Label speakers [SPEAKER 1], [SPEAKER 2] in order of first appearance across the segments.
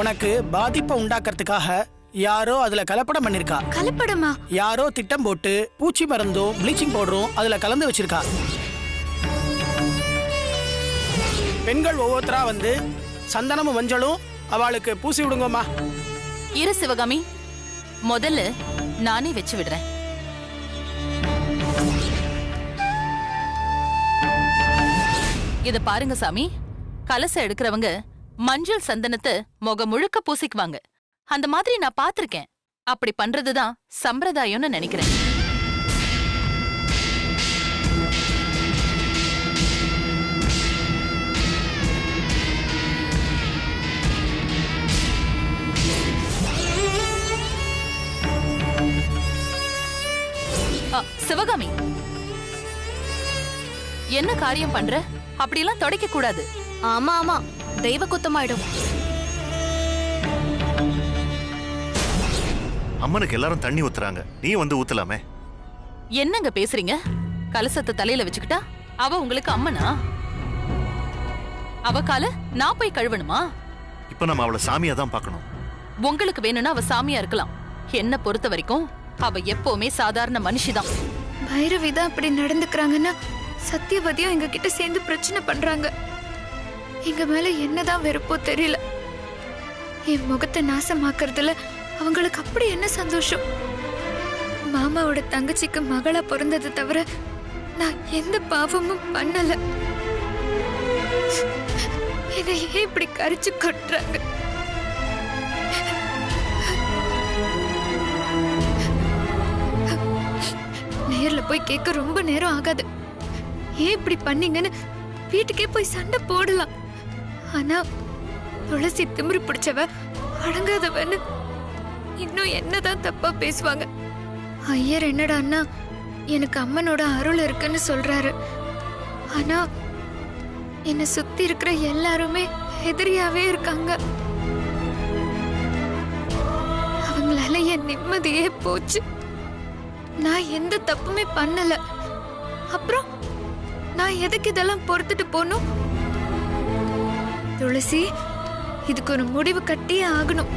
[SPEAKER 1] உனக்கு பாதிப்பை உண்டாக்குறதுக்காக யாரோ அதுல கலப்படம் பண்ணிருக்கா.
[SPEAKER 2] கலப்படமா?
[SPEAKER 1] யாரோ திட்டம் போட்டு பூச்சி மருந்தும் ப்ளீச்சிங் பவுடரும் அதுல கலந்து வச்சிருக்கா. பெண்கள் ஒவ்வொருத்தரா வந்து சந்தனமும் மஞ்சளும் அவளுக்கு பூசி விடுங்கம்மா.
[SPEAKER 3] இரு சிவகாமி, முதல்ல நானே வச்சு விடுறேன். இத பாருங்க சாமி, கலசம் எடுக்கிறவங்க மஞ்சள் சந்தனத்தை முகம் முழுக்க பூசிக்குவாங்க. அந்த மாதிரி நான் பாத்திருக்கேன். அப்படி பண்றதுதான் சம்பிரதாயம்னு நினைக்கிறேன். சிவகாமி, என்ன காரியம் பண்ற? அப்படியெல்லாம் தொடக்க கூடாது.
[SPEAKER 2] ஆமா ஆமா, தெய்வ குத்தமாயிடும்.
[SPEAKER 4] அம்மனுக்கு எல்லாரும் தண்ணி ஊத்துறாங்க, நீ வந்து ஊத்தலாமே.
[SPEAKER 3] என்னங்க பேசுறீங்க? கலசத்தை தலையில வச்சுக்கிட்டா அவ உங்களுக்கு அம்மனா? அவ கால நான் போய் கழுவணுமா?
[SPEAKER 4] இப்ப நம்ம அவளை சாமியா தான் பார்க்கணும்.
[SPEAKER 3] உங்களுக்கு வேணும்னா அவ சாமியா இருக்கலாம். என்ன பொறுத்த வரைக்கும் அவ எப்பவுமே சாதாரண மனுஷிதான்.
[SPEAKER 2] பைரவி தான் அப்படி நடந்துக்கிறாங்கன்னா சத்தியவதியும் எங்க கிட்ட சேர்ந்து பிரச்சனை பண்றாங்க. எங்க மேல என்னதான் வெறுப்போ தெரியல. என் முகத்தை நாசமாக்குறதுல அவங்களுக்கு அப்படி என்ன சந்தோஷம். மாமாவோட தங்கச்சிக்கு மகளா பிறந்தது தவிர நான் எந்த பாவமும் பண்ணல. என்னை ஏன் இப்படி கரிச்சு கொட்டுறாங்க? நேர்ல போய் கேட்க ரொம்ப நேரம் ஆகாது. ஏன் இப்படி பண்ணீங்கன்னு வீட்டுக்கே போய் சண்டை போடலாம். ஆனா துளசி திமிரு பிடிச்சவ, அடங்காதவன்னு இன்னும் என்னதான் தப்பா பேசுவாங்க. ஐயர் என்னடான்னா எனக்கு அம்மனோட அருள் இருக்குன்னு சொல்றாரு. ஆனா என்னை சுத்தி இருக்கிற எல்லாருமே எதிரியாவே இருக்காங்க. அவங்களால என் நிம்மதியே போச்சு. நான் எந்த தப்புமே பண்ணல. அப்புறம் நான் எதுக்கு இதெல்லாம் பொறுத்துட்டு போகணும்? துளசி, இதுக்கு ஒரு முடிவு கட்டியே ஆகணும்.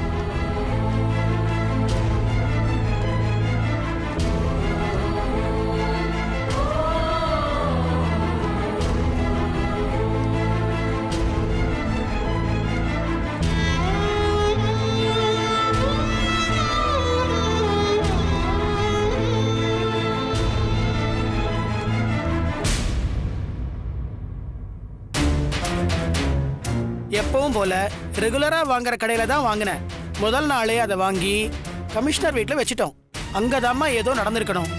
[SPEAKER 1] எப்பவும் போல ரெகுலரா வாங்குற கடையில தான் வாங்கினேன். முதல் நாளே அதை வாங்கி கமிஷனர் வீட்டுல வச்சிட்டோம். அங்கதாம்மா ஏதோ நடந்திருக்கணும்.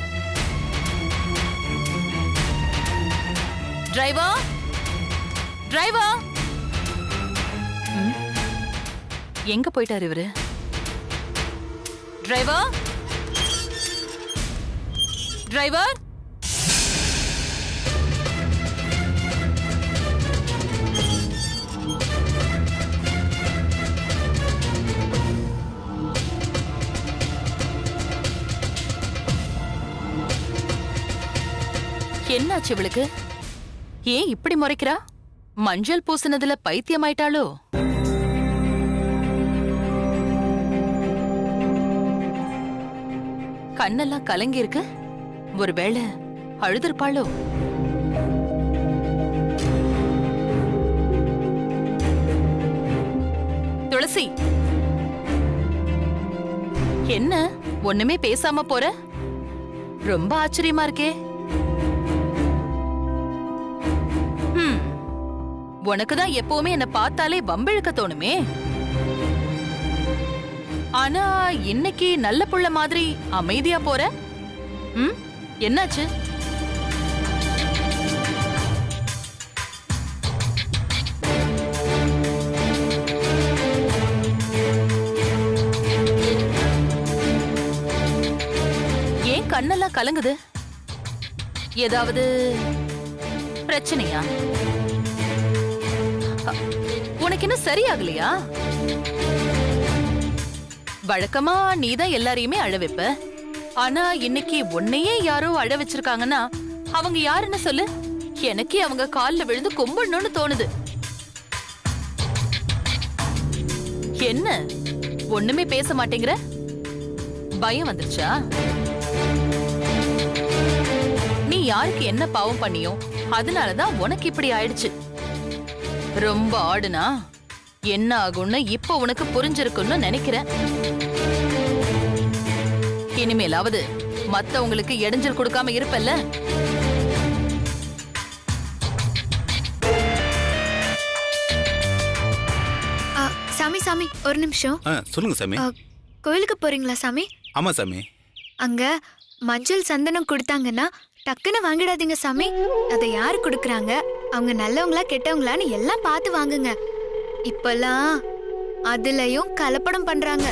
[SPEAKER 3] டிரைவர், டிரைவர், எங்க போயிட்டாரு இவரு? டிரைவர், டிரைவர், என்னாச்சு இவளுக்கு? ஏன் இப்படி முறைக்கிறா? மஞ்சள் பூசினதுல பைத்தியமாயிட்டாளோ? கண்ணெல்லாம் கலங்கி இருக்கு. ஒருவேளை அழுதுருப்பாளோ? துளசி, என்ன ஒண்ணுமே பேசாம போற? ரொம்ப ஆச்சரியமா இருக்கே. உனக்குதான் எப்பவுமே என்ன பார்த்தாலே வம்பிழுக்க தோணுமே. ஆனா இன்னைக்கு நல்ல புள்ள மாதிரி அமைதியா போற. என்னாச்சு? ஏன் கண்ணெல்லாம் கலங்குது? ஏதாவது பிரச்சனையா? உனக்கு என்ன சரியாகலையா? வழக்கமா நீதான் எல்லாரையுமே அழ வைப்ப. ஆனா இன்னைக்கு உன்னையே யாரோ அழ வச்சிருக்காங்கன்னா அவங்க யாருன்னு சொல்லு. எனக்கே அவங்க கால்ல விழுந்து கும்பிடணும்னு தோணுது. என்ன ஒண்ணுமே பேச மாட்டேங்கிற? பயம் வந்துருச்சா? நீ யாருக்கு என்ன பாவம் பண்ணியோ அதனாலதான் உனக்கு இப்படி ஆயிடுச்சு. ரொம்ப ஆடுனா என்ன ஆகும்னு இப்ப உனக்கு புரிஞ்சிருக்குன்னு நினைக்கிறேன். இனிமேலாவது மத்தவங்களுக்கு இடைஞ்சல் கொடுக்காம இருப்பல்ல?
[SPEAKER 2] சாமி சாமி ஒரு நிமிஷம்.
[SPEAKER 5] சொல்லுங்க சாமி.
[SPEAKER 2] கோயிலுக்கு போறீங்களா சாமி?
[SPEAKER 5] ஆமா சாமி.
[SPEAKER 2] அங்க மஞ்சள் சந்தனம் கொடுத்தாங்கன்னா டக்குன்னு வாங்கிடாதீங்க சாமி. அதை யாரு கொடுக்கறாங்க, அவங்க நல்லவங்களா கெட்டவங்களான்னு எல்லாம் பார்த்து வாங்குங்க. இப்பெல்லாம் அதுலயும் கலப்படம் பண்றாங்க.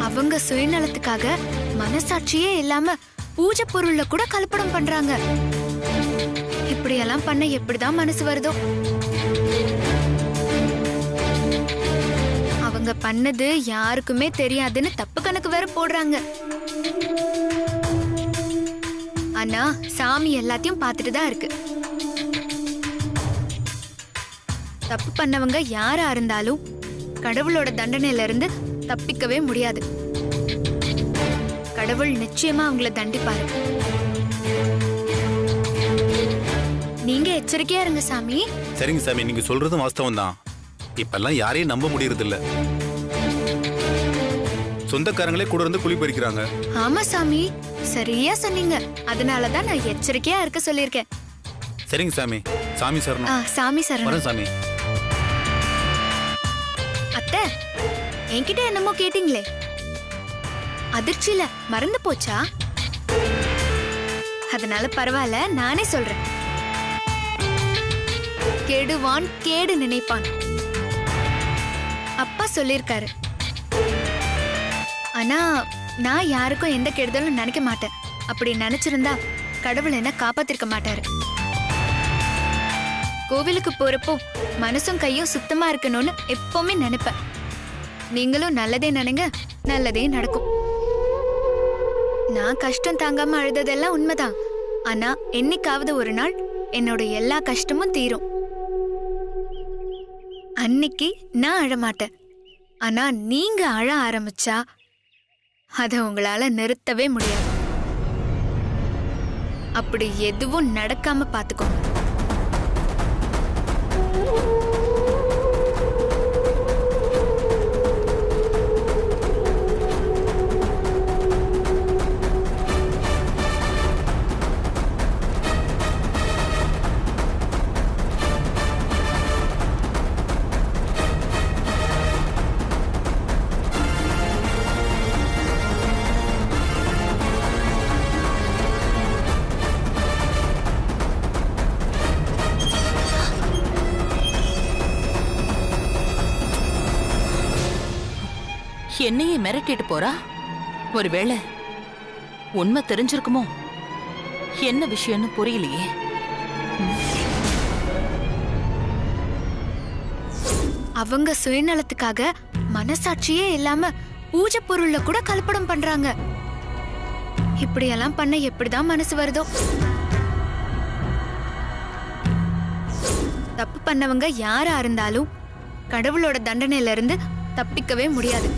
[SPEAKER 2] அவங்க சுயநலத்துக்காக மனசாட்சியே இல்லாம பூஜை பொருள்ல கூட கலப்படம் பண்றாங்க. இப்படியெல்லாம் பண்ண எப்படிதான் மனசு வருதோ? அவங்க பண்ணது யாருக்குமே தெரியாதுன்னு தப்பு கணக்கு வேற போடுறாங்க. ஆனா சாமி எல்லாத்தையும் பார்த்துட்டு தான் இருக்கு. தப்பு பண்ணவங்க யாரா இருந்தாலும் கடவுளோட தண்டனையில இருந்து தப்பிக்கவே முடியாது. கடவுள் நிச்சயமா அவங்கள தண்டிப்பாரு. நீங்க எச்சரிக்கையா இருங்க சாமி.
[SPEAKER 5] சரிங்க சாமி, நீங்க சொல்றதும் வாஸ்தவம் தான். இப்பெல்லாம் யாரையும் நம்ப முடியறது இல்ல. சொந்தக்காரங்களே கூட இருந்து குழி பறிக்கிறாங்க.
[SPEAKER 2] ஆமா சாமி, சரியா சொன்னீங்க. அதனாலதான் நான் எச்சரிக்கையா இருக்க சொல்லியிருக்கேன்.
[SPEAKER 5] சரிங்க சாமி. சாமி சரணம்.
[SPEAKER 2] சாமி சரணம்.
[SPEAKER 5] வரேன் சாமி.
[SPEAKER 2] அத்தை, என்கிட்ட என்னமோ கேட்டீங்களே, அதிர்ச்சியில மறந்து போச்சா? அதனால பரவாயில்ல, நானே சொல்றேன். கெடுவான் கேடு நினைப்பான் அப்பா சொல்லிருக்காரு. ஆனா நான் யாருக்கும் எந்த கெடுதலும் நினைக்க மாட்டேன். அப்படி நினைச்சிருந்தா கடவுள் என்ன காப்பாத்திருக்க மாட்டாரு. கோவிலுக்கு போறப்போ மனசும் கையும் சுத்தமா இருக்கணும்னு எப்பவுமே நினைப்பேன். நீங்களும் நல்லதே நினைங்க, நல்லதே நடக்கும். நான் கஷ்டம் தாங்காம அழுததெல்லாம் உண்மைதான். ஆனா என்னைக்காவது ஒரு நாள் என்னோட எல்லா கஷ்டமும் தீரும். அன்னைக்கு நான் அழமாட்டேன். ஆனா நீங்க அழ ஆரம்பிச்சா அத உங்களால நிறுத்தவே முடியாது. அப்படி எதுவும் நடக்காம பாத்துக்கோங்க.
[SPEAKER 3] என்னையே மிரட்டிட்டு போறா. ஒருவேளை உண்மை தெரிஞ்சிருக்குமோ? என்ன விஷயம்னு புரியலையே.
[SPEAKER 2] அவங்க சுயநலத்துக்காக மனசாட்சியே இல்லாம பூஜை பொருள்ல கூட கலப்படம் பண்றாங்க. இப்படியெல்லாம் பண்ண எப்படிதான் மனசு வருதோ? தப்பு பண்ணவங்க யாரா இருந்தாலும் கடவுளோட தண்டனையில இருந்து தப்பிக்கவே முடியாது.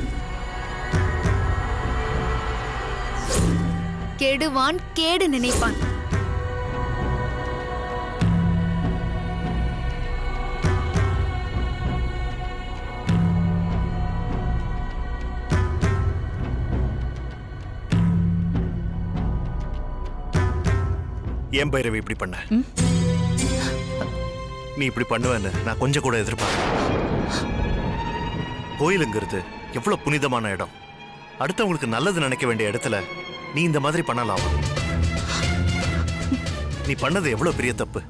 [SPEAKER 2] கெடுவான் கேடு நினைப்பான்.
[SPEAKER 4] ஏன் பைரவி இப்படி பண்ண? நீ இப்படி பண்ணுவேன்னு நான் கொஞ்சம் கூட எதிர்பார்க்கல. கோயிலுங்கிறது எவ்வளவு புனிதமான இடம். அடுத்தவங்களுக்கு நல்லது நினைக்க வேண்டிய இடத்துல நீ இந்த மாதிரி பண்ணலாம். நீ பண்ணது எவ்வளவு பெரிய தப்பு.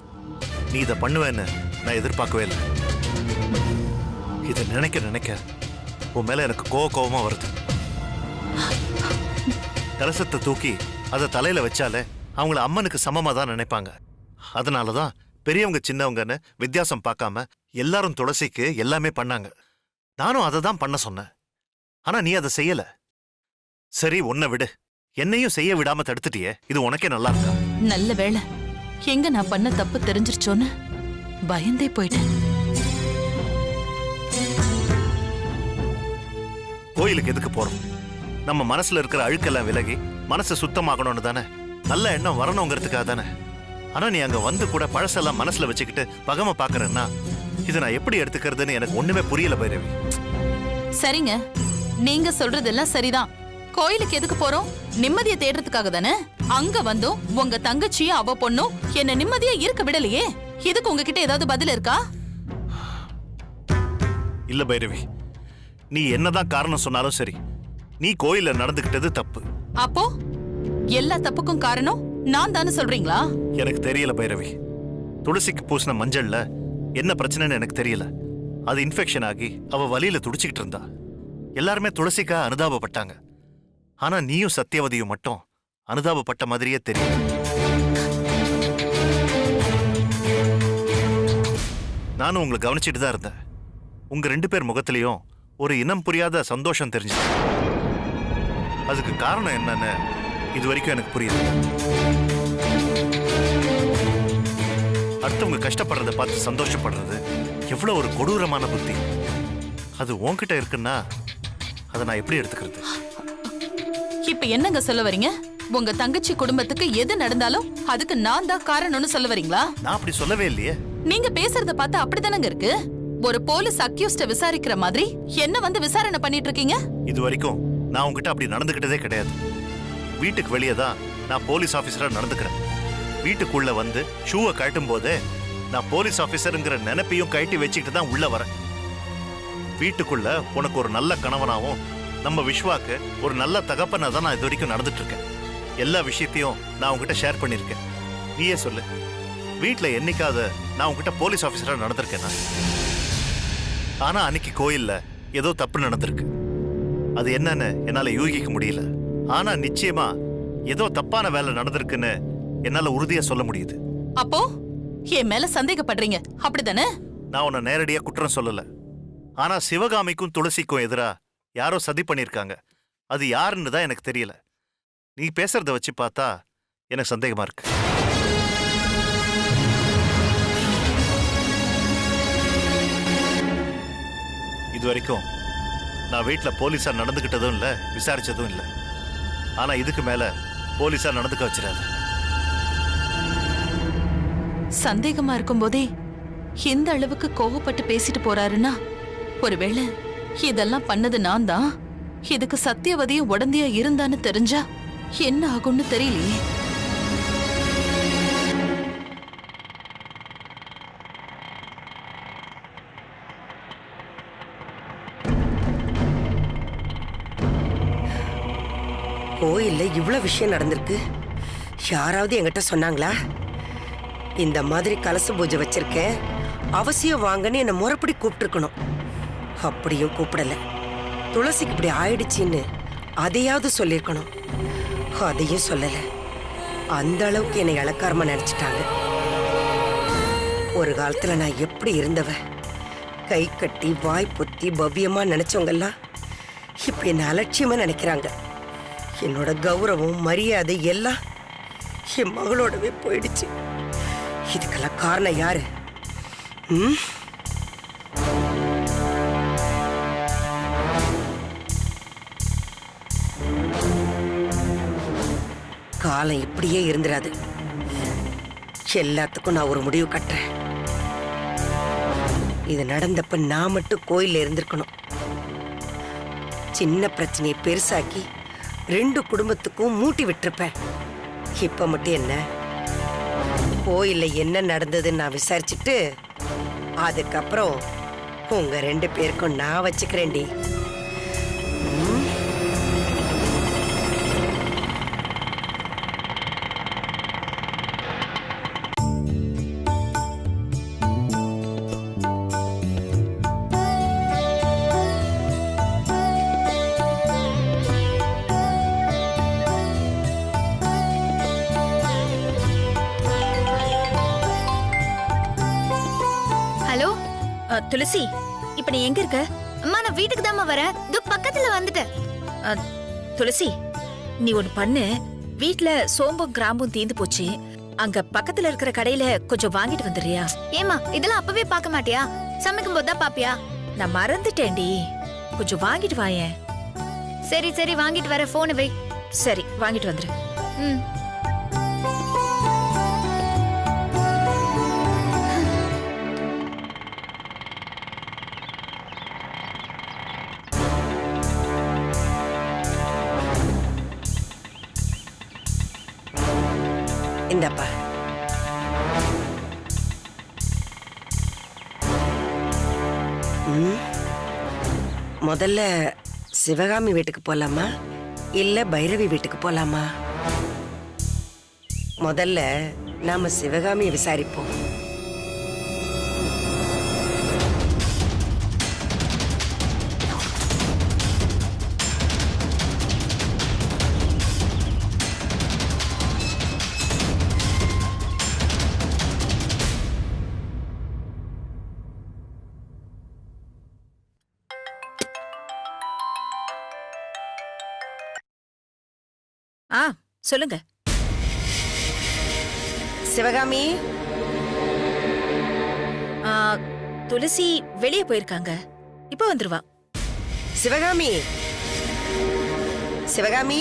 [SPEAKER 4] நீ இதை பண்ணுவேன்னு நான் எதிர்பார்க்கவே இல்லை. இதை நினைக்க நினைக்க உன் மேல எனக்கு கோவமா வருது. கலசத்தை தூக்கி அதை தலையில வச்சாலே அவங்கள அம்மனுக்கு சமமா தான் நினைப்பாங்க. அதனாலதான் பெரியவங்க சின்னவங்கன்னு வித்தியாசம் பார்க்காம எல்லாரும் துளசிக்கு எல்லாமே பண்ணாங்க. நானும் அதை தான் பண்ண சொன்னேன். ஆனா நீ அதை செய்யல. சரி, உன்னை விடு. என்னையும் செய்ய விடாம தடுத்துட்டியே, இது உனக்கே நல்லா இருக்கா?
[SPEAKER 3] நல்ல வேளை எங்க நான் பண்ண தப்பு தெரிஞ்சிருச்சோன்னு பயந்தே போயிட்டேன்.
[SPEAKER 4] கோயிலுக்கு எதுக்கு போறோம்? நம்ம மனசுல இருக்கிற அழுக்கெல்லாம் விலகி மனசை சுத்தமாகணும்னு தானே, நல்ல எண்ணம் வரணுங்கிறதுக்காக தானே. ஆனா நீ அங்க வந்து கூட பழசெல்லாம் மனசுல வச்சுக்கிட்டு பகம பாக்குறேன்னா இதை நான் எப்படி எடுத்துக்கிறதுன்னு எனக்கு ஒண்ணுமே புரியல பைரவி.
[SPEAKER 3] சரிங்க, நீங்க சொல்றதெல்லாம் சரிதான். கோயிலுக்கு எதுக்கு போறோம்? நிம்மதியை தேடுறதுக்காக தானே. அங்க வந்தும் உங்க தங்கச்சியும் அவ பொண்ணும் என்ன நிம்மதியா இருக்க விடலையே. இதுக்கு உங்ககிட்ட ஏதாவது பதில் இருக்கா?
[SPEAKER 4] இல்ல பைரவி, நீ என்னதான் காரணம் சொன்னாலும் சரி, நீ கோயில்ல நடந்துகிட்டது தப்பு.
[SPEAKER 3] அப்போ எல்லா தப்புக்கும் காரணம் நான் தானே சொல்றீங்களா?
[SPEAKER 4] எனக்கு தெரியல பைரவி. துளசிக்கு பூசின மஞ்சள்ல என்ன பிரச்சனைன்னு எனக்கு தெரியல. அது இன்ஃபெக்ஷன் ஆகி அவ வலியில துடிச்சுக்கிட்டு இருந்தா. எல்லாருமே துளசிக்கா அனுதாபப்பட்டாங்க. ஆனா நீயும் சத்தியவதியும் மட்டும் அனுதாபப்பட்ட மாதிரியே தெரியல. நானும் உங்களை கவனிச்சுட்டு தான் இருந்தேன். உங்க 2 பேர் முகத்திலையும் ஒரு இனம் புரியாத சந்தோஷம் தெரிஞ்சு. அதுக்கு காரணம் என்னன்னு இது வரைக்கும் எனக்கு புரியல. அடுத்தவங்க கஷ்டப்படுறத பார்த்து சந்தோஷப்படுறது எவ்வளவு ஒரு கொடூரமான புத்தி. அது உன்கிட்ட இருக்குன்னா அதை நான் எப்படி எடுத்துக்கிறது?
[SPEAKER 3] இப்ப என்னங்க சொல்ல வரீங்க? உங்க தங்கச்சி குடும்பத்துக்கு எது நடந்தாலும் அதுக்கு நான் தான் காரணம்னு சொல்ல வரீங்களா?
[SPEAKER 4] நான் அப்படி சொல்லவே இல்லையே.
[SPEAKER 3] நீங்க பேசுறத பார்த்தா அப்படிதானங்க இருக்கு. ஒரு போலீஸ் அக்யூஸ்ட விசாரிக்கிற மாதிரி என்ன வந்து விசாரணை பண்ணிட்டு இருக்கீங்க? இது
[SPEAKER 4] வரைக்கும் நான் உங்ககிட்ட அப்படி நடந்துகிட்டதே கிடையாது. வீட்டுக்கு வெளியே தான் நான் போலீஸ் ஆபீசரா நடந்துக்கிறேன். வீட்டுக்குள்ள வந்து ஷூவை கழட்டும் போதே நான் போலீஸ் ஆபீசருங்கிற நினைப்பையும் கழட்டி வச்சுக்கிட்டு தான் உள்ள வரேன். வீட்டுக்குள்ள உனக்கு ஒரு நல்ல கணவனாவும் நம்ம விஸ்வாக்கு ஒரு நல்ல தகப்பனா தான் நான் இது வரைக்கும் நடந்துட்டு இருக்கேன். எல்லா விஷயத்தையும் நான் உங்ககிட்ட ஷேர் பண்ணிருக்கேன். நீயே சொல்லு, வீட்டுல என்னைக்காவது நான் உங்ககிட்ட போலீஸ் ஆபீசரா நடந்திருக்கேன்னா? ஆனா அன்னைக்கு கோயில்ல ஏதோ தப்பு நடந்திருக்கு. அது என்னன்னு என்னால யூகிக்க முடியல. ஆனா நிச்சயமா ஏதோ தப்பான வேலை நடந்திருக்குன்னு என்னால உறுதியா சொல்ல முடியுது.
[SPEAKER 3] அப்போ என் மேல சந்தேகப்படுறீங்க, அப்படிதானே?
[SPEAKER 4] நான் உன்னை நேரடியா குற்றம் சொல்லல. ஆனா சிவகாமிக்கும் துளசிக்கும் எதிரா யாரோ சதி பண்ணிருக்காங்க. அது யாருன்னு தான் எனக்கு தெரியல. நீ பேசுறத வச்சு பார்த்தா எனக்கு சந்தேகமா இருக்கு. இது வரைக்கும் நான் வீட்டுல போலீஸா நடந்துகிட்டதும் இல்ல, விசாரிச்சதும் இல்ல. ஆனா இதுக்கு மேல போலீஸா நடந்துக்க வச்சிடாது.
[SPEAKER 3] சந்தேகமா இருக்கும் போதே இந்த அளவுக்கு கோவப்பட்டு பேசிட்டு போறாருன்னா ஒருவேளை இதெல்லாம் பண்ணது நான் தான். இதுக்கு சத்தியவதியும் உடந்தையா இருந்தான்னு தெரிஞ்சா என்ன ஆகும்னு தெரியலையே.
[SPEAKER 6] கோயில்ல இவ்வளவு விஷயம் நடந்திருக்கு. யாராவது என்கிட்ட சொன்னாங்களா? இந்த மாதிரி கலச பூஜை வச்சிருக்கேன், அவசியம் வாங்கன்னு என்ன முறைப்படி கூப்பிட்டுருக்கணும். அப்படியும் கூப்பிடல. துளசிக்கு இப்படி ஆயிடுச்சின்னு அதையாவது சொல்லியிருக்கணும். அதையும் சொல்லல. அந்த அளவுக்கு என்னை இளக்காரமா நினைச்சிட்டாங்க. ஒரு காலத்துல நான் எப்படி இருந்தவ, கை கட்டி வாய் பொத்தி பவ்யமா நினைச்சவங்கெல்லாம் இப்ப என்ன அலட்சியமா நினைக்கிறாங்க. என்னோட கௌரவம் மரியாதை எல்லாம் என் மகளோடவே போயிடுச்சு. இதுக்கெல்லாம் காரணம் யாரு? காலம் இப்படியே இருந்துராது. எல்லாத்துக்கும் நான் ஒரு முடிவு கட்டுறேன். இது நடந்தப்ப நான் மட்டும் கோயில்ல இருந்திருக்கணும். சின்ன பிரச்சனையை பெருசாக்கி 2 குடும்பத்துக்கும் மூட்டி விட்டுருப்பேன். இப்ப மட்டும் என்ன, கோயில்ல என்ன நடந்ததுன்னு நான் விசாரிச்சுட்டு அதுக்கப்புறம் உங்க 2 பேருக்கும் நான் வச்சுக்கிறேன்டி.
[SPEAKER 7] துளசி, இப்ப நீ எங்க இருக்க?
[SPEAKER 2] அம்மா, நான் வீட்டுக்கு தாம்மா வரேன். இது பக்கத்துல வந்துட்டேன்.
[SPEAKER 7] துளசி, நீ ஒண்ணு பண்ணு. வீட்ல சோம்பும் கிராம்பும் தீந்து போச்சு. அங்க பக்கத்துல இருக்கிற கடையில கொஞ்சம் வாங்கிட்டு வந்துடுறியா?
[SPEAKER 2] ஏமா இதெல்லாம் அப்பவே பார்க்க மாட்டியா? சமைக்கும் போது தான் பாப்பியா?
[SPEAKER 7] நான் மறந்துட்டேன்டி. கொஞ்சம் வாங்கிட்டு வாயேன்.
[SPEAKER 2] சரி சரி வாங்கிட்டு வர. போனை வை.
[SPEAKER 7] சரி வாங்கிட்டு வந்துரு.
[SPEAKER 2] ம்.
[SPEAKER 6] இந்தப்பா. முதல்ல சிவகாமி வீட்டுக்கு போலாமா இல்ல பைரவி வீட்டுக்கு போலாமா? முதல்ல நாம சிவகாமியை விசாரிப்போம்.
[SPEAKER 7] ஆ சொல்லுங்க.
[SPEAKER 6] சிவகாமி,
[SPEAKER 7] துளசி வெளியே போயிருக்காங்க. இப்ப வந்துருவா.
[SPEAKER 6] சிவகாமி, சிவகாமி.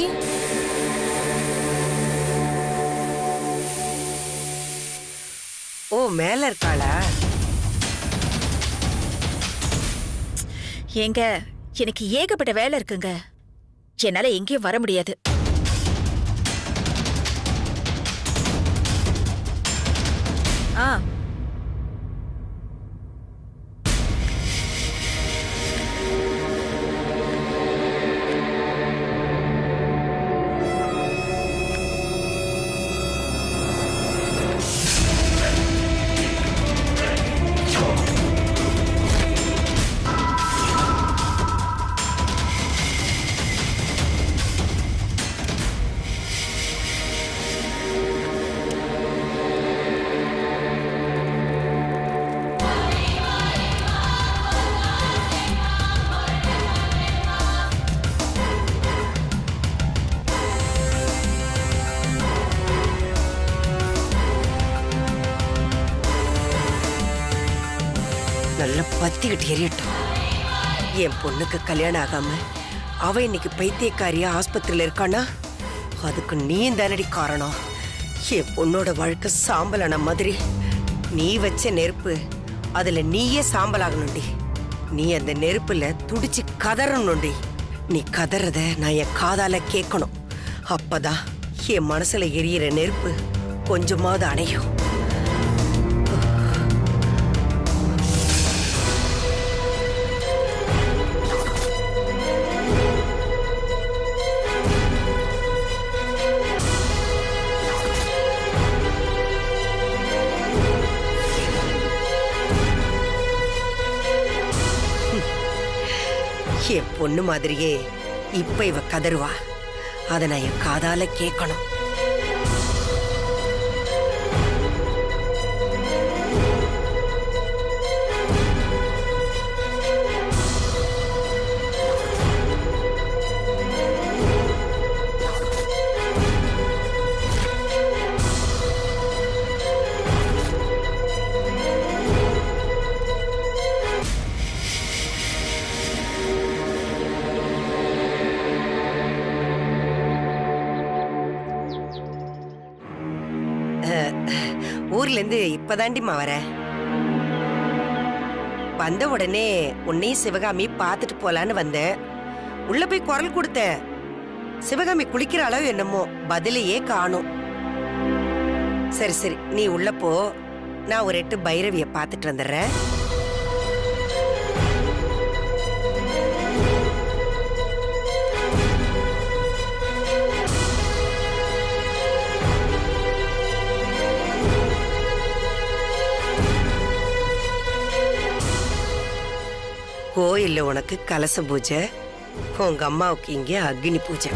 [SPEAKER 6] ஓ, மேல இருக்காளா?
[SPEAKER 7] ஏங்க, எனக்கு ஏகப்பட்ட வேலை இருக்குங்க. என்னால எங்கேயும் வர முடியாது. ஆ
[SPEAKER 6] நல்ல பத்திக்கிட்டு எரியட்டும். என் பொண்ணுக்கு கல்யாணம் ஆகாம அவ இன்னைக்கு பைத்தியக்காரியா ஆஸ்பத்திரியில இருக்கானா, அதுக்கு நீ தானடி காரணம். என் பொண்ணோட வாழ்க்கை சாம்பலான மாதிரி நீ வச்ச நெருப்பு அதுல நீயே சாம்பலாகணும்டி. நீ அந்த நெருப்புல துடிச்சு கதறணும்டி. நீ கதறத நான் என் காதால கேட்கணும். அப்பதான் என் மனசுல எரியிற நெருப்பு கொஞ்சமாவது அணையும். என் பொண்ணு மாதிரியே இப்ப இவ கதறுவா. அத நான் என் காதால கேட்கணும். ஊர்ல இருந்து இப்பதாண்டிமா வரேன். வந்த உடனே உன்னையும் சிவகாமி பார்த்துட்டு போலான்னு வந்தேன். உள்ள போய் குரல் கொடுத்தேன். சிவகாமி குளிக்கிற அளவு என்னமோ பதிலையே காணும். சரி சரி, நீ உள்ள போ. நான் ஒரு 8 பைரவிய பார்த்துட்டு வந்துடுறேன். கோயில்ல உனக்கு கலச பூஜை, உங்க அம்மாவுக்கு இங்கே அக்னி பூஜை.